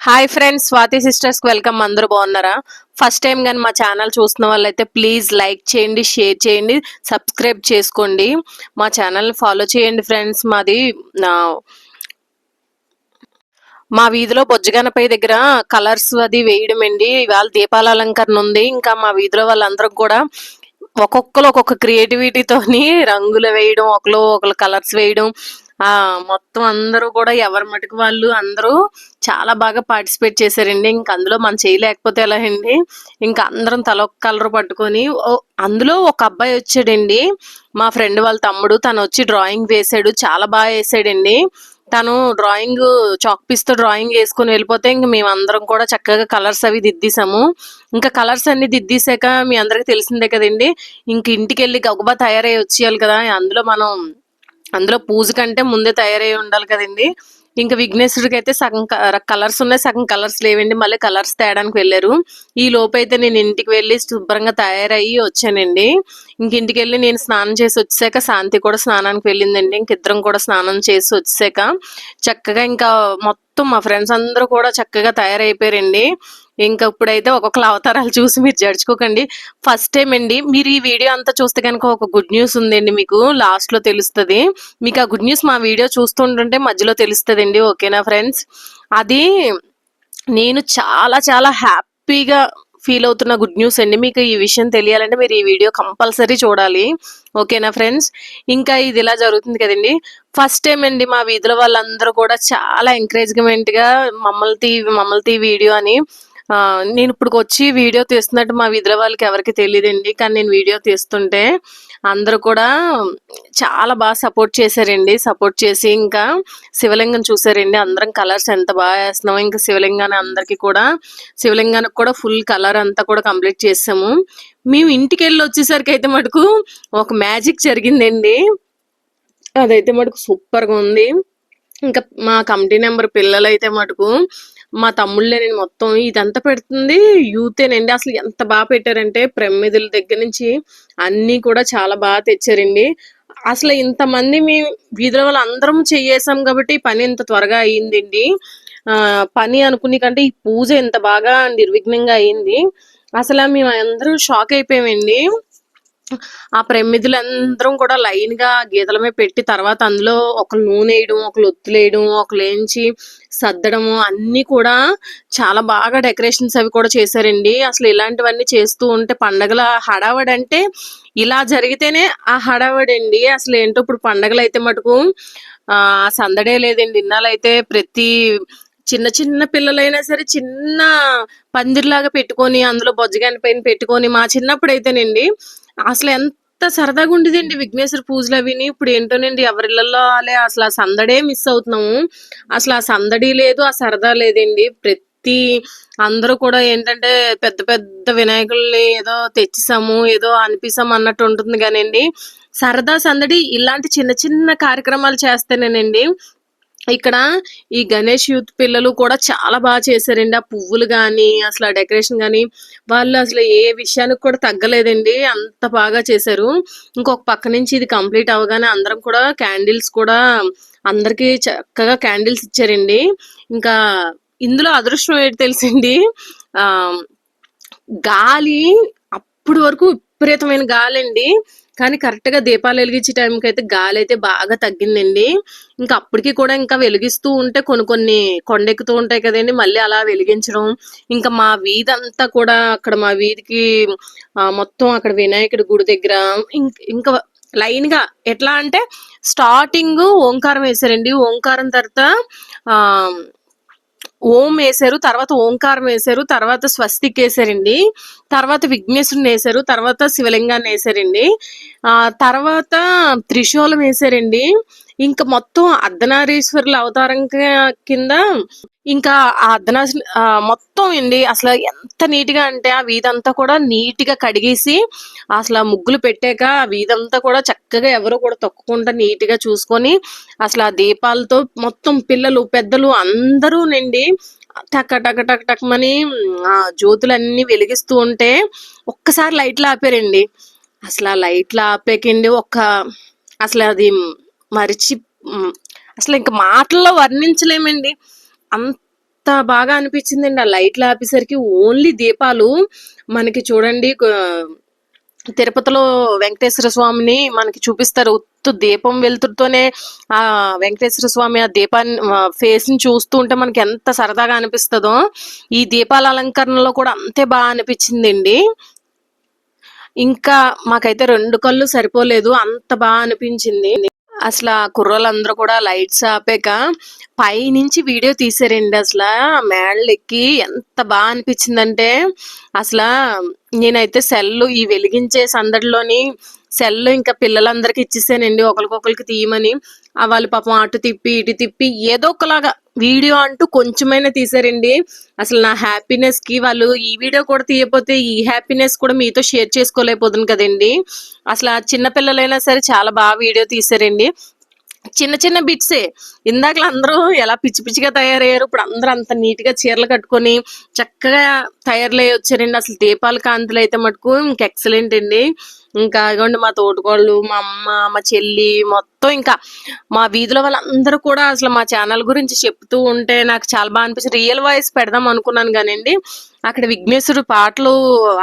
Hi friends, Swathi sisters welcome. అందరూ బాగున్నారా? First time కానీ మా ఛానల్ చూస్తున్న వాళ్ళైతే ప్లీజ్ లైక్ చేయండి, షేర్ చేయండి, సబ్స్క్రైబ్ చేసుకోండి. మా ఛానల్ ఫాలో చేయండి ఫ్రెండ్స్. మా వీధిలో బొజ్జగనపై దగ్గర కలర్స్ అది వేయడం అండి. ఇవాళ దీపాల అలంకరణ ఉంది. ఇంకా మా వీధిలో వాళ్ళందరూ కూడా ఒక్కొక్కరు ఒక్కొక్క క్రియేటివిటీతోని రంగులు వేయడం, ఒకరు కలర్స్ వేయడం, మొత్తం అందరూ కూడా ఎవరి మటుకు వాళ్ళు అందరూ చాలా బాగా పార్టిసిపేట్ చేశారండి. ఇంక అందులో మనం చేయలేకపోతే ఎలా అండి. ఇంకా అందరం తల ఒక కలర్ పట్టుకొని అందులో ఒక అబ్బాయి వచ్చాడండి, మా ఫ్రెండ్ వాళ్ళ తమ్ముడు. తను వచ్చి డ్రాయింగ్ వేసాడు, చాలా బాగా వేసాడండి. తను డ్రాయింగ్ చాక్ పీస్ తో డ్రాయింగ్ వేసుకుని వెళ్ళిపోతే ఇంక మేమందరం కూడా చక్కగా కలర్స్ అవి దిద్దేశాము. ఇంకా కలర్స్ అన్ని దిద్దేశాక మీ అందరికి తెలిసిందే కదండి, ఇంక ఇంటికి వెళ్ళి గబగబా తయారై వచ్చేయాలి కదా. అందులో పూజ కంటే ముందే తయారై ఉండాలి కదండి. ఇంకా విఘ్నేశ్వరుడికి అయితే సగం కలర్స్ ఉన్నాయి, సగం కలర్స్ లేవండి. మళ్ళీ కలర్స్ తేయడానికి వెళ్ళారు. ఈ లోపు అయితే నేను ఇంటికి వెళ్ళి శుభ్రంగా తయారయ్యి వచ్చానండి. ఇంటికి వెళ్ళి నేను స్నానం చేసి వచ్చాక శాంతి కూడా స్నానానికి వెళ్ళిందండి. ఇద్దరం కూడా స్నానం చేసి వచ్చాక చక్కగా ఇంకా మొత్తం మా ఫ్రెండ్స్ అందరూ కూడా చక్కగా తయారైపోయారండి. ఇంకా ఇప్పుడైతే ఒక్కొక్కరు అవతారాలు చూసి మీరు జడ్చుకోకండి. ఫస్ట్ టైం అండి. మీరు ఈ వీడియో అంతా చూస్తే కనుక ఒక గుడ్ న్యూస్ ఉందండి, మీకు లాస్ట్ లో తెలుస్తుంది. మీకు ఆ గుడ్ న్యూస్ మా వీడియో చూస్తుంటుంటే మధ్యలో తెలుస్తుందండి. ఓకేనా ఫ్రెండ్స్? అది నేను చాలా చాలా హ్యాపీగా ఫీల్ అవుతున్న గుడ్ న్యూస్ అండి. మీకు ఈ విషయం తెలియాలంటే మీరు ఈ వీడియో కంపల్సరీ చూడాలి. ఓకేనా ఫ్రెండ్స్? ఇంకా ఇది ఇలా జరుగుతుంది కదండి. ఫస్ట్ టైం అండి మా వీధిలో వాళ్ళందరూ కూడా చాలా ఎంకరేజ్మెంట్ గా మమ్మల్ని తీ వీడియో అని. నేను ఇప్పుడు వచ్చి వీడియో తీస్తున్నట్టు మా వీధిలో వాళ్ళకి ఎవరికి తెలియదండి. కానీ నేను వీడియో తీస్తుంటే అందరూ కూడా చాలా బాగా సపోర్ట్ చేశారండి. సపోర్ట్ చేసి ఇంకా శివలింగం చూసారండి. అందరం కలర్స్ ఎంత బాగా వేస్తున్నాము. ఇంకా శివలింగానికి కూడా ఫుల్ కలర్ అంతా కూడా కంప్లీట్ చేసాము. మేము ఇంటికి వెళ్ళి వచ్చేసరికి అయితే మటుకు ఒక మ్యాజిక్ జరిగిందండి. అదైతే మటుకు సూపర్ గా ఉంది. ఇంకా మా కమిటీ నెంబర్ పిల్లలు అయితే మటుకు మా తమ్ముళ్ళే నేను మొత్తం ఇదంతా పెడుతుంది యూతేనండి. అసలు ఎంత బాగా పెట్టారంటే ప్రమిదల దగ్గర నుంచి అన్ని కూడా చాలా బాగా తెచ్చారండి. అసలు ఇంతమంది మీ వీధిలో వాళ్ళు అందరం చేసాం కాబట్టి పని ఇంత త్వరగా అయ్యిందండి. పని అనుకునే కంటే ఈ పూజ ఎంత బాగా నిర్విఘ్నంగా అయింది. అసలు మేము అందరం షాక్ అయిపోయామండి. ఆ ప్రమిదలందరం కూడా లైన్ గా గీతల మీద పెట్టి తర్వాత అందులో ఒకరు నూనె వేయడం, ఒకరు ఒత్తులేయడం, ఒకరు ఏంచి సర్దడము అన్ని కూడా చాలా బాగా డెకరేషన్స్ అవి కూడా చేశారండి. అసలు ఇలాంటివన్నీ చేస్తూ ఉంటే పండగల హడావడి అంటే ఇలా జరిగితేనే ఆ హడావడి అండి. అసలు ఏంటో ఇప్పుడు పండగలు అయితే మటుకు సందడే లేదండి. ఇన్నాళ్ళైతే ప్రతి చిన్న చిన్న పిల్లలైనా సరే చిన్న పందిర్లాగా పెట్టుకొని అందులో బొజ్జగాని పైన పెట్టుకొని మా చిన్నప్పుడు అయితేనండి అసలు ఎంత సరదాగా ఉండేదండి విఘ్నేశ్వర పూజలు అవిని. ఇప్పుడు ఏంటోనండి ఎవరిళ్ళల్లో వాళ్ళే అసలు ఆ సందడే మిస్ అవుతున్నాము. అసలు ఆ సందడి లేదు, ఆ సరదా లేదండి. అందరూ కూడా ఏంటంటే పెద్ద పెద్ద వినాయకుల్ని ఏదో తెచ్చిసాము, ఏదో అనిపిస్తాము అన్నట్టు ఉంటుంది కానండి, సరదా సందడి ఇలాంటి చిన్న చిన్న కార్యక్రమాలు చేస్తేనేనండి. ఇక్కడ ఈ గణేష్ యూత్ పిల్లలు కూడా చాలా బాగా చేశారండి. ఆ పువ్వులు గాని అసలు ఆ డెకరేషన్ గాని వాళ్ళు అసలు ఏ విషయానికి కూడా తగ్గలేదండి. అంత బాగా చేశారు. ఇంకొక పక్క నుంచి ఇది కంప్లీట్ అవగానే అందరం కూడా క్యాండిల్స్ కూడా అందరికి చక్కగా క్యాండిల్స్ ఇచ్చారండి. ఇంకా ఇందులో అదృష్టం ఏంటి తెలుసండి, ఆ గాలి అప్పుడు వరకు విపరీతమైన గాలి అండి. కానీ కరెక్ట్ గా దీపాలు వెలిగించే టైంకి అయితే గాలి అయితే బాగా తగ్గిందండి. ఇంకా అప్పటికి కూడా ఇంకా వెలిగిస్తూ ఉంటే కొన్ని కొండెక్కుతూ ఉంటాయి కదండి, మళ్ళీ అలా వెలిగించడం. ఇంకా మా వీధి అంతా కూడా అక్కడ మా వీధికి మొత్తం అక్కడ వినాయకుడి గుడి దగ్గర ఇంకా లైన్ గా ఎట్లా అంటే స్టార్టింగ్ ఓంకారం వేశారండి. ఓంకారం తర్వాత ఆ ఓం వేశారు, తర్వాత ఓంకారం వేశారు, తర్వాత స్వస్తిక్ వేశారండి, తర్వాత విఘ్నేశ్వరుని వేశారు, తర్వాత శివలింగాన్ని వేశారండి, తర్వాత త్రిశూలం వేశారండి. ఇంకా మొత్తం అర్ధనారీశ్వరుల అవతారం కింద ఇంకా ఆ మొత్తం అండి అసలు ఎంత నీట్ గా అంటే ఆ వీధంతా కూడా నీట్ గా కడిగేసి అసలు ఆ ముగ్గులు పెట్టాక ఆ వీధంతా కూడా చక్కగా ఎవరు కూడా తొక్కకుండా నీట్ గా చూసుకొని అసలు ఆ దీపాలతో మొత్తం పిల్లలు పెద్దలు అందరూ నండి టక్ టక్ టక్ టక్ మని ఆ జ్యోతులన్నీ వెలిగిస్తూ ఉంటే ఒక్కసారి లైట్లు ఆపారండి. అసలు ఆ లైట్లు ఆపేకండి అసలు అది మరిచి అసలు ఇంకా మాటల్లో వర్ణించలేమండి. అంత ఎంత బాగా అనిపించిందండి ఆ లైట్లు ఆపేసరికి. ఓన్లీ దీపాలు మనకి చూడండి తిరుపతిలో వెంకటేశ్వర స్వామిని మనకి చూపిస్తారు. ఉత్తు దీపం వెలుతురుతోనే ఆ వెంకటేశ్వర స్వామి ఆ దీపాన్ని ఫేస్ ని చూస్తూ ఉంటే మనకి ఎంత సరదాగా అనిపిస్తుందో, ఈ దీపాల అలంకరణలో కూడా అంతే బాగా అనిపించిందండి. ఇంకా మాకైతే 2 కళ్ళు సరిపోలేదు, అంత బాగా అనిపించింది. అసలు ఆ కుర్రోళ్ళందరూ కూడా లైట్స్ ఆపాక పైనుంచి వీడియో తీసారండి. అసలు మేడలెక్కి ఎంత బాగా అనిపించిందంటే, అసలు నేనైతే సెల్లు ఈ వెలిగించే సందడిలోని సెల్లు ఇంకా పిల్లలందరికి ఇచ్చేసానండి ఒకరికొకరికి తీయమని. వాళ్ళు పాపం అటు తిప్పి ఇటు తిప్పి ఏదో ఒకలాగా వీడియో అంటూ కొంచెమైనా తీసారండి. అసలు నా హ్యాపీనెస్ కి వాళ్ళు ఈ వీడియో కూడా తీయకపోతే ఈ హ్యాపీనెస్ కూడా మీతో షేర్ చేసుకోలేకపోతుంది కదండి. అసలు ఆ చిన్న పిల్లలైనా సరే చాలా బాగా వీడియో తీసారండి. చిన్న చిన్న బిట్సే. ఇందాకలా అందరూ ఎలా పిచ్చి పిచ్చిగా తయారయ్యారు, ఇప్పుడు అందరూ అంత నీట్ గా చీరలు కట్టుకొని చక్కగా తయారులయ్యి వచ్చారండి. అసలు దీపాల కాంతులు అయితే మటుకు ఇంక ఎక్సలెంట్ అండి. ఇంకా ఇగోండి మా తోటికోళ్ళు, మా అమ్మ, మా చెల్లి, మొత్తం ఇంకా మా వీధిలో వాళ్ళందరూ కూడా అసలు మా ఛానల్ గురించి చెప్తూ ఉంటే నాకు చాలా బాగా అనిపించింది. రియల్ వాయిస్ పెడదాం అనుకున్నాను కానండి, అక్కడ విఘ్నేశ్వరుడు పాటలు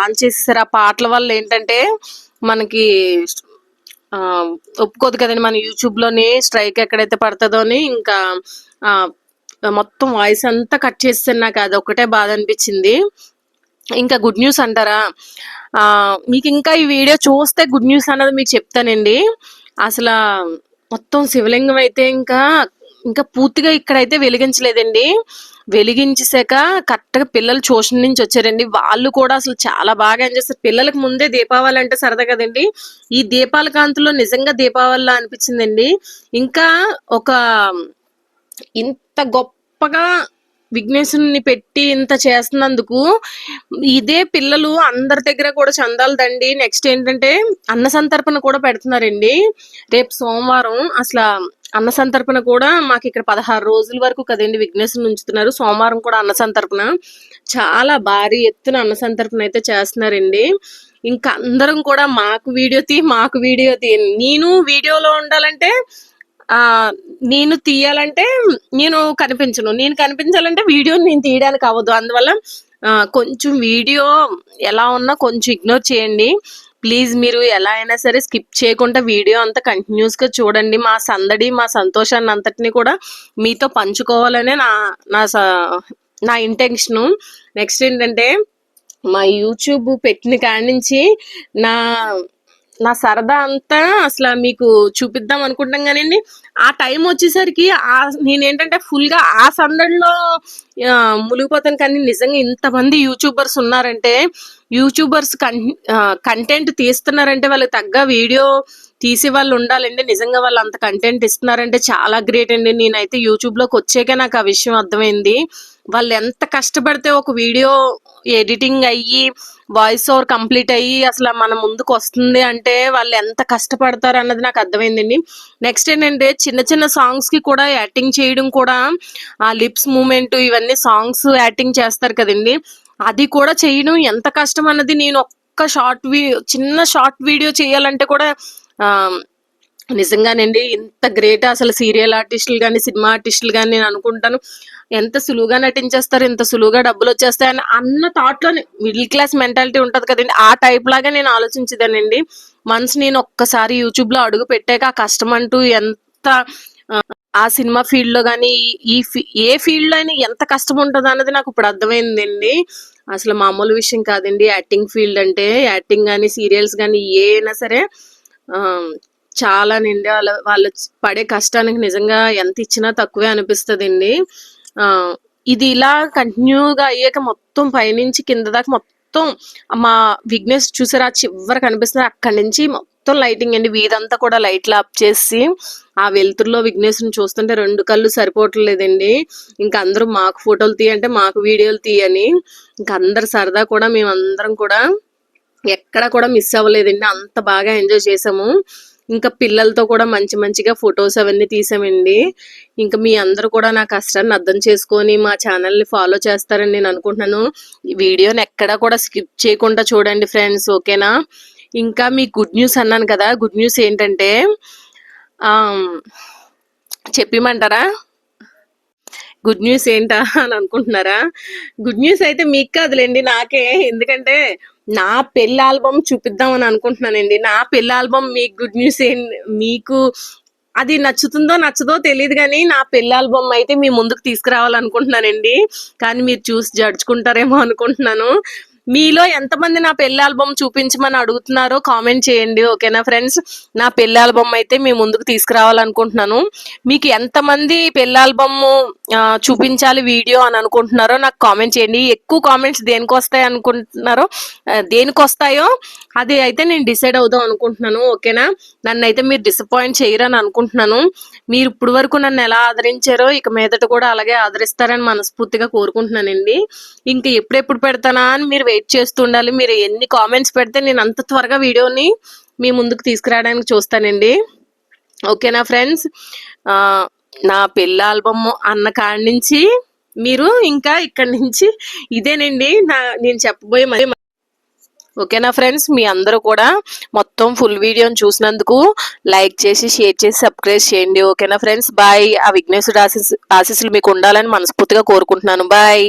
ఆన్ చేసేసారు. ఆ పాటల వల్ల ఏంటంటే మనకి ఒప్పుకోదు కదండి, మన యూట్యూబ్ లోని స్ట్రైక్ ఎక్కడైతే పడుతుందో అని ఇంకా ఆ మొత్తం వాయిస్ అంతా కట్ చేస్తాను. నాకు అది ఒకటే బాధ అనిపించింది. ఇంకా గుడ్ న్యూస్ అంటారా, మీకు ఇంకా ఈ వీడియో చూస్తే గుడ్ న్యూస్ అన్నది మీకు చెప్తానండి. అసలు మొత్తం శివలింగం అయితే ఇంకా ఇంకా పూర్తిగా ఇక్కడైతే వెలిగించలేదండి. వెలిగించేసాక కరెక్ట్గా పిల్లలు ట్యూషన్ నుంచి వచ్చారండి. వాళ్ళు కూడా అసలు చాలా బాగా ఎంజాయ్ చేస్తారు. పిల్లలకు ముందే దీపావళి అంటే సరదా కదండి, ఈ దీపాల కాంతుల్లో నిజంగా దీపావళిలా అనిపించిందండి. ఇంకా ఒక ఇంత గొప్పగా విఘ్నేశ్వరుని పెట్టి ఇంత చేస్తున్నందుకు ఇదే పిల్లలు అందరి దగ్గర కూడా చందాలు దండి. నెక్స్ట్ ఏంటంటే అన్న సంతర్పణ కూడా పెడుతున్నారండి రేపు సోమవారం. అసలు అన్న సంతర్పణ కూడా మాకు ఇక్కడ 16 రోజుల వరకు కదండి విఘ్నేశ్వరుని ఉంచుతున్నారు. సోమవారం కూడా అన్న సంతర్పణ చాలా భారీ ఎత్తున అన్న సంతర్పణ అయితే చేస్తున్నారండి. ఇంకా అందరం కూడా మాకు వీడియో తీ నేను వీడియోలో ఉండాలంటే నేను తీయాలంటే నేను కనిపించాలంటే వీడియోని నేను తీయడానికి అవ్వదు. అందువల్ల కొంచెం వీడియో ఎలా ఉన్నా కొంచెం ఇగ్నోర్ చేయండి ప్లీజ్. మీరు ఎలా అయినా సరే స్కిప్ చేయకుండా వీడియో అంతా కంటిన్యూస్ గా చూడండి. మా సందడి మా సంతోషాన్ని అంతటిని కూడా మీతో పంచుకోవాలనే నా ఇంటెన్షను. నెక్స్ట్ ఏంటంటే మా యూట్యూబ్ పెట్టిన కాడి నుంచి నా నా సరదా అంతా అసలు మీకు చూపిద్దాం అనుకుంటాం కానండి, ఆ టైం వచ్చేసరికి నేనేంటంటే ఫుల్ గా ఆ సందడిలో మునిగిపోతాను. కానీ నిజంగా ఇంతమంది యూట్యూబర్స్ ఉన్నారంటే, యూట్యూబర్స్ కంటెంట్ తీస్తున్నారంటే వాళ్ళకి తగ్గ వీడియో తీసే వాళ్ళు ఉండాలండి. నిజంగా వాళ్ళు అంత కంటెంట్ ఇస్తున్నారంటే చాలా గ్రేట్ అండి. నేనైతే యూట్యూబ్ లోకి వచ్చాకే నాకు ఆ విషయం అర్థమైంది. వాళ్ళు ఎంత కష్టపడితే ఒక వీడియో ఎడిటింగ్ అయ్యి వాయిస్ ఓవర్ కంప్లీట్ అయ్యి అసలు మన ముందుకు వస్తుంది అంటే వాళ్ళు ఎంత కష్టపడతారు అన్నది నాకు అర్థమైందండి. నెక్స్ట్ ఏంటంటే చిన్న చిన్న సాంగ్స్ కి కూడా యాక్టింగ్ చేయడం కూడా, ఆ లిప్స్ మూమెంట్ ఇవన్నీ సాంగ్స్ యాక్టింగ్ చేస్తారు కదండి, అది కూడా చేయడం ఎంత కష్టం అన్నది నేను ఒక్క చిన్న షార్ట్ వీడియో చేయాలంటే కూడా నిజంగానండి ఇంత గ్రేట్ అసలు సీరియల్ ఆర్టిస్టులు కానీ సినిమా ఆర్టిస్టులు కానీ నేను అనుకుంటాను ఎంత సులువుగా నటించేస్తారు, ఎంత సులువుగా డబ్బులు వచ్చేస్తాయి అన్న థాట్ లోనే మిడిల్ క్లాస్ మెంటాలిటీ ఉంటది కదండి, ఆ టైప్ లాగా నేను ఆలోచించేదానండి. మనసు నేను ఒక్కసారి యూట్యూబ్ లో అడుగు పెట్టాక ఆ కష్టం అంటూ ఎంత ఆ సినిమా ఫీల్డ్ లో కానీ ఏ ఫీల్డ్ లో అయినా ఎంత కష్టం ఉంటుంది అన్నది నాకు ఇప్పుడు అర్థమైందండి. అసలు మామూలు విషయం కాదండి యాక్టింగ్ ఫీల్డ్ అంటే. యాక్టింగ్ కానీ సీరియల్స్ కానీ ఏ అయినా సరే చాలా నిండి వాళ్ళు పడే కష్టానికి నిజంగా ఎంత ఇచ్చినా తక్కువే అనిపిస్తుందండి. ఇది ఇలా కంటిన్యూగా అయ్యాక మొత్తం పైనుంచి కింద దాకా మొత్తం మా విఘ్నేష్ చూసారా చివరికి కనిపిస్తుంది, అక్కడి నుంచి మొత్తం లైటింగ్ అండి. వీధంతా కూడా లైట్లు ఆఫ్ చేసి ఆ వెలుతురులో విఘ్నేశ్వరుని చూస్తుంటే 2 కళ్ళు సరిపోవట్లేదండి. ఇంకా అందరూ మాకు ఫోటోలు తీయంటే మాకు వీడియోలు తీయని ఇంకా అందరు సరదా కూడా మేమందరం కూడా ఎక్కడ కూడా మిస్ అవ్వలేదండి. అంత బాగా ఎంజాయ్ చేసాము. ఇంకా పిల్లలతో కూడా మంచి మంచిగా ఫొటోస్ అవన్నీ తీసామండి. ఇంకా మీ అందరూ కూడా నా కష్టాన్ని అర్థం చేసుకొని మా ఛానల్ని ఫాలో చేస్తారని నేను అనుకుంటున్నాను. ఈ వీడియోని ఎక్కడా కూడా స్కిప్ చేయకుండా చూడండి ఫ్రెండ్స్, ఓకేనా. ఇంకా మీ గుడ్ న్యూస్ అన్నాను కదా, గుడ్ న్యూస్ ఏంటంటే చెప్పిమంటారా, గుడ్ న్యూస్ ఏంటా అని అనుకుంటున్నారా? గుడ్ న్యూస్ అయితే మీకు కాదులేండి, నాకే. ఎందుకంటే నా పెళ్లి ఆల్బమ్ చూపిద్దామని అనుకుంటున్నానండి. నా పెళ్లి ఆల్బమ్ మీకు గుడ్ న్యూస్ మీకు అది నచ్చుతుందో నచ్చదో తెలియదు కానీ నా పెళ్లి ఆల్బమ్ అయితే మీ ముందుకు తీసుకురావాలనుకుంటున్నానండి. కానీ మీరు చూసి జడ్చుకుంటారేమో అనుకుంటున్నాను. మీలో ఎంతమంది నా పెళ్లి ఆల్బమ్ చూపించమని అడుగుతున్నారో కామెంట్ చేయండి, ఓకేనా ఫ్రెండ్స్? నా పెళ్లి ఆల్బమ్ అయితే మీ ముందుకు తీసుకురావాలనుకుంటున్నాను. మీకు ఎంతమంది పెళ్లి ఆల్బమ్ చూపించాలి వీడియో అని అనుకుంటున్నారో నాకు కామెంట్ చేయండి. ఎక్కువ కామెంట్స్ దేనికి వస్తాయి అనుకుంటున్నారో, దేనికి వస్తాయో అది అయితే నేను డిసైడ్ అవుదాం అనుకుంటున్నాను, ఓకేనా? నన్ను అయితే మీరు డిసప్పాయింట్ చేయరని అనుకుంటున్నాను. మీరు ఇప్పుడు వరకు నన్ను ఎలా ఆదరించారో ఇక మీదట కూడా అలాగే ఆదరిస్తారని మనస్ఫూర్తిగా కోరుకుంటున్నానండి. ఇంకా ఎప్పుడెప్పుడు పెడతానా అని మీరు వెయిట్ చేస్తుండాలి. మీరు ఎన్ని కామెంట్స్ పెడితే నేను అంత త్వరగా వీడియోని మీ ముందుకు తీసుకురావడానికి చూస్తానండి, ఓకేనా ఫ్రెండ్స్? నా పెళ్లి ఆల్బమ్ అన్న కాడి నుంచి మీరు ఇంకా ఇక్కడి నుంచి ఇదేనండి నేను చెప్పబోయే మరి. ఓకేనా ఫ్రెండ్స్? మీ అందరూ కూడా మొత్తం ఫుల్ వీడియోని చూసినందుకు లైక్ చేసి, షేర్ చేసి, సబ్స్క్రైబ్ చేయండి, ఓకేనా ఫ్రెండ్స్? బాయ్. ఆ విఘ్నేశ్వరుడు ఆశీస్సులు మీకు ఉండాలని మనస్ఫూర్తిగా కోరుకుంటున్నాను. బాయ్.